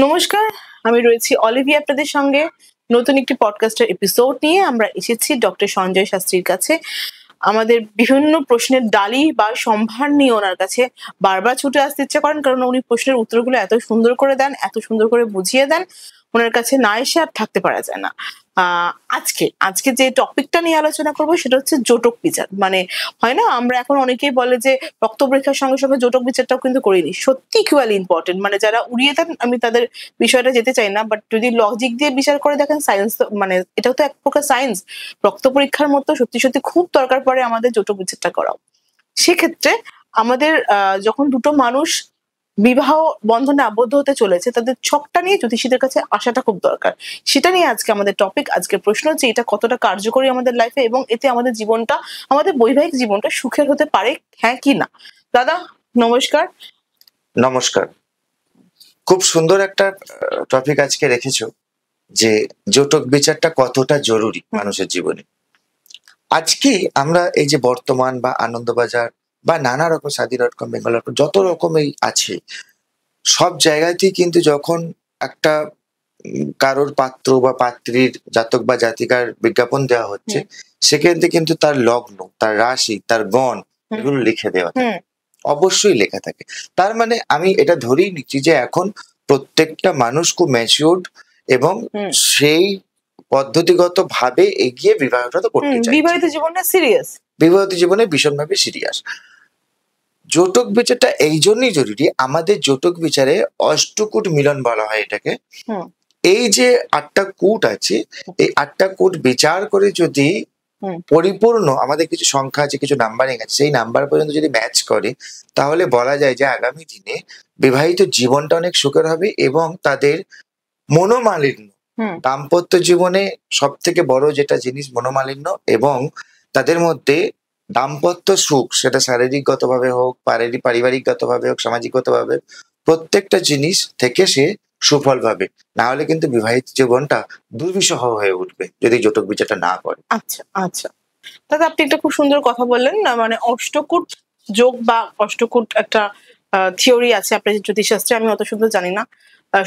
নমস্কার, আমি রয়েছি অলিভিয়া আপনাদের সঙ্গে নতুন একটি পডকাস্টের এপিসোড নিয়ে। আমরা এসেছি ডক্টর সঞ্জয় শাস্ত্রীর কাছে। আমাদের বিভিন্ন প্রশ্নের ডালি বা সম্ভার নিয়ে ওনার কাছে বারবার ছুটে আসতে ইচ্ছা করেন, কারণ উনি প্রশ্নের উত্তরগুলো এত সুন্দর করে দেন, এত সুন্দর করে বুঝিয়ে দেন, ওনার কাছে না এসে আর থাকতে পারা যায় না। আজকে যে টপিকটা নিয়ে আলোচনা করবো সেটা হচ্ছে জটক বিচার। মানে হয় না, আমরা এখন অনেকেই বলে যে রক্ত পরীক্ষার সঙ্গে সঙ্গে জটক বিচারটাও কিন্তু করিনি। সত্যি ইকুয়ালি ইম্পর্টেন্ট। মানে যারা উড়িয়ে দেন, আমি তাদের বিষয়টা যেতে চাই না, বাট যদি লজিক দিয়ে বিচার করে দেখেন, সায়েন্স মানে এটাও তো এক প্রকার সায়েন্স। রক্ত পরীক্ষার মতো সত্যি সত্যি খুব দরকার পড়ে আমাদের জটক বিচারটা করাও। সেক্ষেত্রে আমাদের যখন দুটো মানুষ বিবাহ বন্ধনে আবদ্ধ হতে চলেছে, তাদের ছকটা নিয়ে জ্যোতিষীদের কাছে আসাটা খুব দরকার। সেটা নিয়ে আজকে আমাদের টপিক। আজকের প্রশ্ন হচ্ছে এটা কতটা কার্যকরী আমাদের লাইফে, এবং এতে আমাদের জীবনটা, আমাদের বৈবাহিক জীবনটা সুখের হতে পারে, হ্যাঁ কি না। দাদা নমস্কার। নমস্কার। খুব সুন্দর একটা টপিক আজকে রেখেছো, যে জটক বিচারটা কতটা জরুরি মানুষের জীবনে। আজকে আমরা এই যে বর্তমান বা আনন্দবাজার বা নানা রকম স্বাধীন.com, বেঙ্গল.com, যত রকমই আছে, সব জায়গাতেই কিন্তু যখন একটা কারোর পাত্র বা পাত্রীর জাতক বা জাতিকার বিজ্ঞাপন দেওয়া হচ্ছে, সেক্ষেত্রে কিন্তু তার লগ্ন, তার রাশি, তার গণ এগুলো লিখে দেওয়া থাকে, অবশ্যই লেখা থাকে। তার মানে আমি এটা ধরেই নিচ্ছি যে এখন প্রত্যেকটা মানুষ খুব ম্যাচিউরড এবং সেই পদ্ধতিগত ভাবে এগিয়ে বিবাহটা তো করতে চাই। বিবাহিত জীবনটা সিরিয়াস, বিবাহিত জীবনে ভীষণভাবে সিরিয়াস। জটক বিচারটা এই জন্যই জরুরি, আমাদের জটক বিচারে অষ্টকূট মিলন বলা হয় এটাকে। এই যে 8টা কূট আছে, এই 8টা কূট বিচার করে যদি পরিপূর্ণ আমাদের কিছু সংখ্যা আছে, কিছু নাম্বারিং আছে, সেই নাম্বার পর্যন্ত যদি ম্যাচ করে, তাহলে বলা যায় যে আগামী দিনে বিবাহিত জীবনটা অনেক সুখের হবে এবং তাদের মনোমালিন্য, দাম্পত্য জীবনে সব থেকে বড় যেটা জিনিস মনোমালিন্য, এবং তাদের মধ্যে দাম্পত্য সুখ, সেটা শারীরিকগতভাবে হোক, পারিবারিকগতভাবে হোক, সামাজিকগতভাবে, প্রত্যেকটা জিনিস থেকে সে সুফল পাবে। না হলে কিন্তু বিবাহিত জীবনটা দুর্বিষহ হয়ে উঠবে যদি জটক বিচারটা না করে। আচ্ছা আচ্ছা দাদা, আপনি একটা খুব সুন্দর কথা বললেন না, মানে অষ্টকূট যোগ বা অষ্টকূট একটা থিওরি আছে আপনার জ্যোতিষশাস্ত্রে। আমি অত সুন্দর জানি না,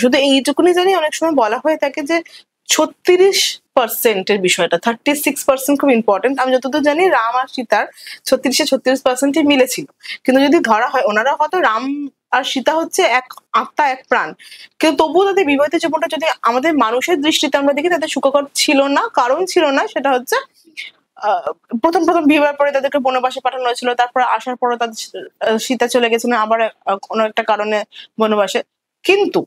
শুধু এইটুকুনি জানি অনেক সময় বলা হয়ে থাকে যে 36% বিষয়টা, 36% খুব ইম্পর্টেন্ট। আমি যতদূর জানি রাম আর সীতার 36% মিলেছিল, কিন্তু যদি ধরা হয় ওনারা হয়তো রাম আর সীতা হচ্ছে এক আত্মা, এক প্রাণ, কিন্তু তবুও তাদের বিবাহিত জীবনটা যদি আমাদের মানুষের দৃষ্টিতে আমরা দেখি, তাদের সুখকর ছিল না। কারণ ছিল না, সেটা হচ্ছে প্রথম বিবাহের পরে তাদেরকে বনবাসে পাঠানো হয়েছিল, তারপর আসার পরে তাদের সীতা চলে গেছিলেন আবার কোনো একটা কারণে বনবাসে। কিন্তু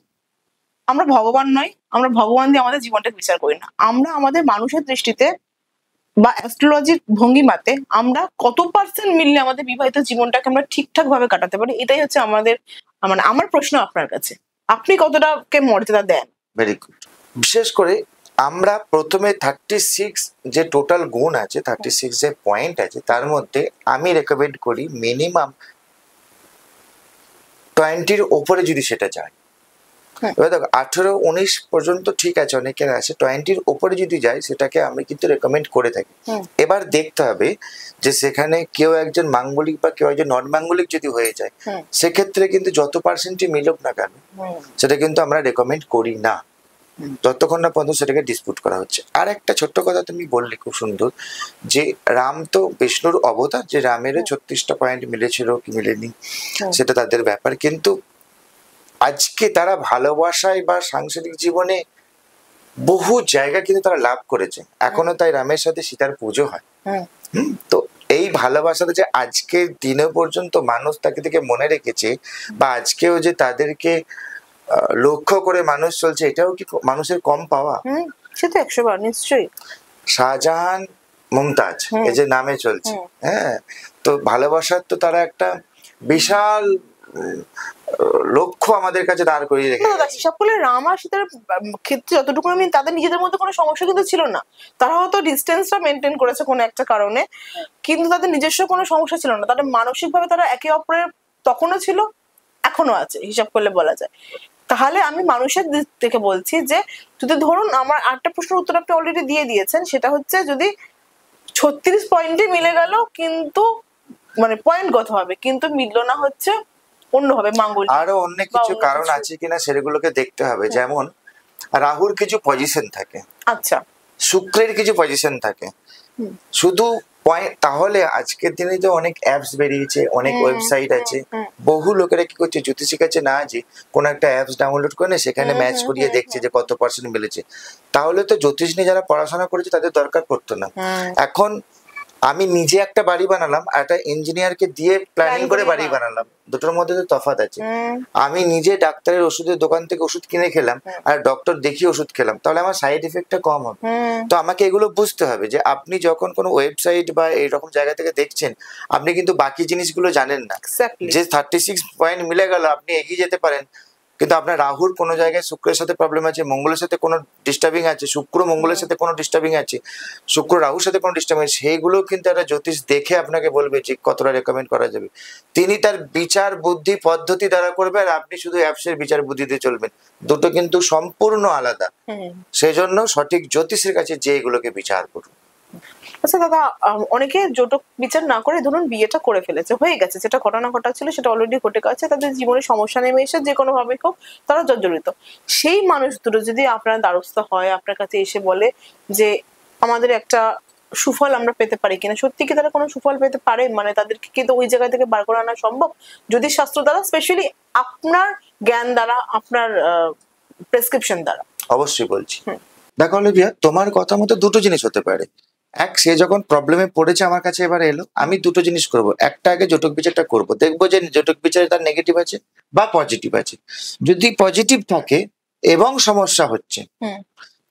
আমরা ভগবান নই, আমরা ভগবান দিয়ে আমাদের জীবনটাকে বিচার করি না। আমরা আমাদের মানুষের দৃষ্টিতে বা অ্যাস্ট্রোলজির ভঙ্গিমাতে আমরা কত পার্সেন্ট মিললে আমাদের বিবাহিত জীবনটাকে আমরা ঠিকঠাক ভাবে কাটাতে পারি, এটাই হচ্ছে আমাদের, মানে আমার প্রশ্ন আপনার কাছে, আপনি কতটাকে মর্যাদা দেন? Very good. বিশেষ করে আমরা প্রথমে 36 যে টোটাল গুণ আছে, 36 যে পয়েন্ট আছে, তার মধ্যে আমি রেকমেন্ড করি মিনিমাম 20-র ওপরে যদি সেটা যায়। এবার দেখো 18-19 পর্যন্ত ঠিক আছে, অনেকের আছে, 20-র ওপরে যদি যায় সেটাকে আমি কিন্তু রেকমেন্ড করে থাকি। এবার দেখতে হবে যে সেখানে কেউ একজন মাঙ্গলিক বা কেউ একজন নন মাঙ্গলিক যদি হয়ে যায়, সেক্ষেত্রে কিন্তু যত পার্সেন্টই মিলুক না কেন, সেটা কিন্তু আমরা রেকমেন্ড করি না, যতক্ষণ না পর্যন্ত সেটাকে ডিসপুট করা হচ্ছে। আর একটা ছোট্ট কথা তুমি বললে খুব সুন্দর, যে রাম তো বিষ্ণুর অবতার, যে রামেরও 36টা পয়েন্ট মিলেছিল কি মিলেনি সেটা তাদের ব্যাপার, কিন্তু আজকে তারা ভালোবাসায় বা সাংসারিক জীবনে বহু জায়গা কিন্তু তারা লাভ করেছে। এখনো তাই রামের সাথে সীতার পুজো হয়। তো এই ভালোবাসাটা যে আজকের দিনে পর্যন্ত মানুষ তাকে থেকে মনে রেখেছে, বা আজকেও যে তাদেরকে লক্ষ্য করে মানুষ চলছে, এটাও কি মানুষের কম পাওয়া? সেটা 100 বার নিশ্চয়ই। শাহজাহান মুমতাজ এই যে নামে চলছে, হ্যাঁ, তো ভালোবাসার তো তারা একটা বিশাল লক্ষ্য আমাদের কাছে দাঁড় করিয়ে রেখেছে। সকলে রাম আর সীতার ক্ষেত্রে যতটুকু আমি, তাদের নিজেদের মধ্যে কোনো সমস্যা কিন্তু ছিল না। তারা হয়তো ডিস্টেন্সটা মেনটেন করেছে কোনো একটা কারণে, কিন্তু তাদের নিজস্ব কোনো সমস্যা ছিল না। তাদের মানসিক ভাবে তারা একে অপরের তখনও ছিল, এখনো আছে, হিসাব করলে বলা যায়। তাহলে আমি মানুষের দিক থেকে বলছি যে যদি ধরুন আমার আরেকটা প্রশ্নের উত্তর আপনি অলরেডি দিয়ে দিয়েছেন, সেটা হচ্ছে যদি 36 পয়েন্টে মিলে গেল, কিন্তু মানে পয়েন্টগত হবে, কিন্তু মিললো না হচ্ছে অন্যভাবে মাঙ্গলিক আরো অন্য কিছু কারণ আছে কিনা সেগুলোকে দেখতে হবে। যেমন রাহুর কিছু পজিশন থাকে, আচ্ছা, শুক্রের কিছু পজিশন থাকে। শুধু তাহলে আজকের দিনে তো অনেক অ্যাপস বেরিয়েছে, অনেক ওয়েবসাইট আছে, বহু লোকেরা কি করছে, জ্যোতিষীর কাছে না যে কোনো একটা অ্যাপস ডাউনলোড করে না সেখানে ম্যাচ করিয়ে দেখছে যে কত পার্সেন্ট মিলেছে। তাহলে তো জ্যোতিষ নিয়ে যারা পড়াশোনা করেছে তাদের দরকার পড়তো না। এখন আমি নিজে একটা বাড়ি বানালাম, একটা ইঞ্জিনিয়ারকে দিয়ে প্ল্যানিং করে বাড়ি বানালাম, দুটোর মধ্যে তো তফাৎ আছে। আমি নিজে ডাক্তারের ওষুধের দোকান থেকে ওষুধ কিনে খেলাম আর ডক্টর দেখিয়ে ওষুধ খেলাম, তাহলে আমার সাইড এফেক্টটা কম হবে। তো আমাকে এগুলো বুঝতে হবে যে আপনি যখন কোনো ওয়েবসাইট বা এইরকম জায়গা থেকে দেখছেন, আপনি কিন্তু বাকি জিনিসগুলো জানেন না। যে 36 পয়েন্ট মিলে গেল, আপনি এগিয়ে যেতে পারেন, কিন্তু আপনার রাহুর কোনো জায়গায় শুক্রের সাথে প্রবলেম আছে, মঙ্গলের সাথে কোনো ডিস্টার্বিং আছে, শুক্র মঙ্গলের সাথে কোনো ডিস্টার্বিং আছে, শুক্র রাহুর সাথে কোনো ডিস্টার্বিং আছে, সেইগুলো কিন্তু একটা জ্যোতিষ দেখে আপনাকে বলবে যে কতটা রেকমেন্ড করা যাবে। তিনি তার বিচার বুদ্ধি পদ্ধতি দ্বারা করবে, আর আপনি শুধু অ্যাপসের বিচার বুদ্ধিতে চলবেন। দুটো কিন্তু সম্পূর্ণ আলাদা। সেই জন্য সঠিক জ্যোতিষের কাছে যে এগুলোকে বিচার করুন। আচ্ছা দাদা, অনেকে জটক বিচার না করে ধরুন বিয়েটা করে ফেলেছে, হয়ে গেছে, যেটা ঘটনা ঘটাচ্ছিল সেটা অলরেডি ঘটে গেছে, তাদের জীবনে সমস্যা নেমে এসে যে কোনো ভাবে হোক তারা জর্জরিত। সেই মানুষ দুটো যদি আপনার দ্বারস্থ হয়, আপনার কাছে এসে বলে যে আমাদের একটা সুফল আমরা পেতে পারি কিনা, সত্যি কি তারা কোনো সুফল পেতে পারে? মানে তাদেরকে কিন্তু ওই জায়গা থেকে বার করে আনা সম্ভব যদি শাস্ত্র দ্বারা, স্পেশালি আপনার জ্ঞান দ্বারা, আপনার প্রেসক্রিপশন দ্বারা? অবশ্যই বলছি। দেখো অলিভিয়া, তোমার কথা মতো দুটো জিনিস হতে পারে। এক, সে যখন প্রবলেমে পড়েছে আমার কাছে এবার এলো, আমি দুটো জিনিস করব। একটা, আগে জটক বিচারটা করব, দেখবো যে জটক বিচারে তার নেগেটিভ আছে বা পজিটিভ আছে। যদি পজিটিভ থাকে এবং সমস্যা হচ্ছে,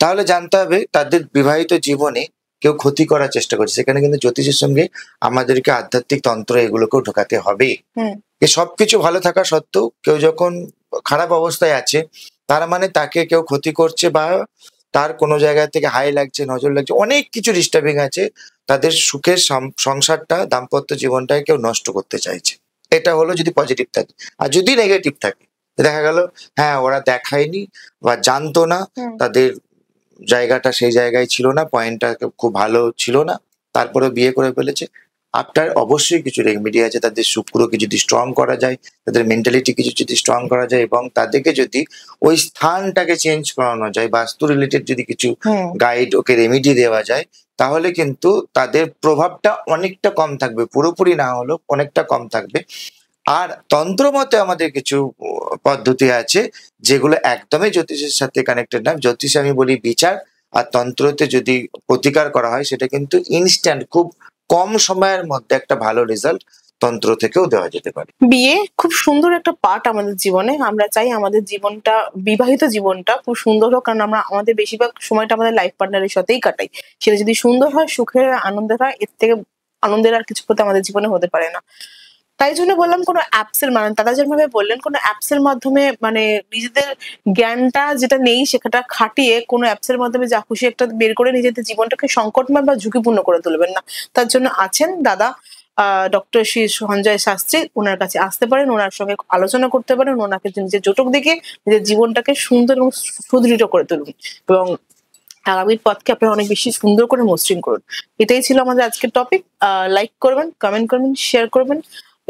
তাহলে জানতে হবে তাদের বিবাহিত জীবনে কেউ ক্ষতি করার চেষ্টা করছে। সেখানে কিন্তু জ্যোতিষের সঙ্গে আমাদেরকে আধ্যাত্মিক তন্ত্র এগুলোকেও ঢোকাতে হবে। সবকিছু ভালো থাকা সত্ত্বেও কেউ যখন খারাপ অবস্থায় আছে, তার মানে তাকে কেউ ক্ষতি করছে বা তার কোনো জায়গা থেকে হাই লাগছে, নজর লাগছে, অনেক কিছু ডিস্টার্বিং আছে। তাদের সুখের সংসারটা, দাম্পত্য জীবনটাকে কেউ নষ্ট করতে চাইছে। এটা হলো যদি পজিটিভ থাকে। আর যদি নেগেটিভ থাকে, দেখা গেল হ্যাঁ ওরা দেখায়নি বা জানতো না, তাদের জায়গাটা সেই জায়গায় ছিল না, পয়েন্টটা খুব ভালো ছিল না, তারপরে বিয়ে করে ফেলেছে, আপনার অবশ্যই কিছু রেমেডি আছে। তাদের শুক্রকে যদি স্ট্রং করা যায়, তাদের মেন্টালিটি কিছু যদি স্ট্রং করা যায়, এবং তাদেরকে যদি ওই স্থানটাকে চেঞ্জ করানো যায়, বাস্তু রিলেটেড যদি কিছু গাইড ওকে রেমেডি দেওয়া যায়, তাহলে কিন্তু তাদের প্রভাবটা অনেকটা কম থাকবে, পুরোপুরি না হলেও অনেকটা কম থাকবে। আর তন্ত্র মতে আমাদের কিছু পদ্ধতি আছে যেগুলো একদমই জ্যোতিষের সাথে কানেক্টেড না। জ্যোতিষে আমি বলি বিচার, আর তন্ত্রতে যদি প্রতিকার করা হয় সেটা কিন্তু ইনস্ট্যান্ট, খুব কম সময়ের মধ্যে একটা ভালো রেজাল্ট তন্ত্র থেকেও দেওয়া যেতে পারে। বিয়ে খুব সুন্দর একটা পার্ট আমাদের জীবনে। আমরা চাই আমাদের জীবনটা, বিবাহিত জীবনটা খুব সুন্দর হোক, কারণ আমরা আমাদের বেশিরভাগ সময়টা আমাদের লাইফ পার্টনারের সাথেই কাটাই। সেটা যদি সুন্দর হয়, সুখের, আনন্দের হয়, এর থেকে আনন্দের আর কিছু করতে আমাদের জীবনে হতে পারে না। তাই জন্য বললাম কোনো অ্যাপসের, মানে দাদা যেভাবে বললেন, কোনো অ্যাপসের মাধ্যমে মানে নিজেদের জ্ঞানটা যেটা নেই সেটা খাটিয়ে কোনো অ্যাপসের মাধ্যমে যা খুশি একটা বের করে নিজেদের জীবনটাকে সংকটময় বা ঝুঁকিপূর্ণ করে তুলবেন না। তার জন্য আছেন দাদা ডক্টর শ্রী সঞ্জয় শাস্ত্রী, ওনার কাছে আসতে পারেন, ওনার সঙ্গে আলোচনা করতে পারেন, ওনাকে নিজের জটক দেখে নিজের জীবনটাকে সুন্দর এবং সুদৃঢ় করে তুলুন, এবং আগামীর পথকে আপনি অনেক বেশি সুন্দর করে মসৃণ করুন। এটাই ছিল আমাদের আজকের টপিক। লাইক করবেন, কমেন্ট করবেন, শেয়ার করবেন,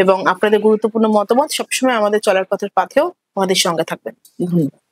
এবং আপনাদের গুরুত্বপূর্ণ মতামত সবসময় আমাদের চলার পথের পাথেও আমাদের সঙ্গে থাকবেন। ধন্যবাদ।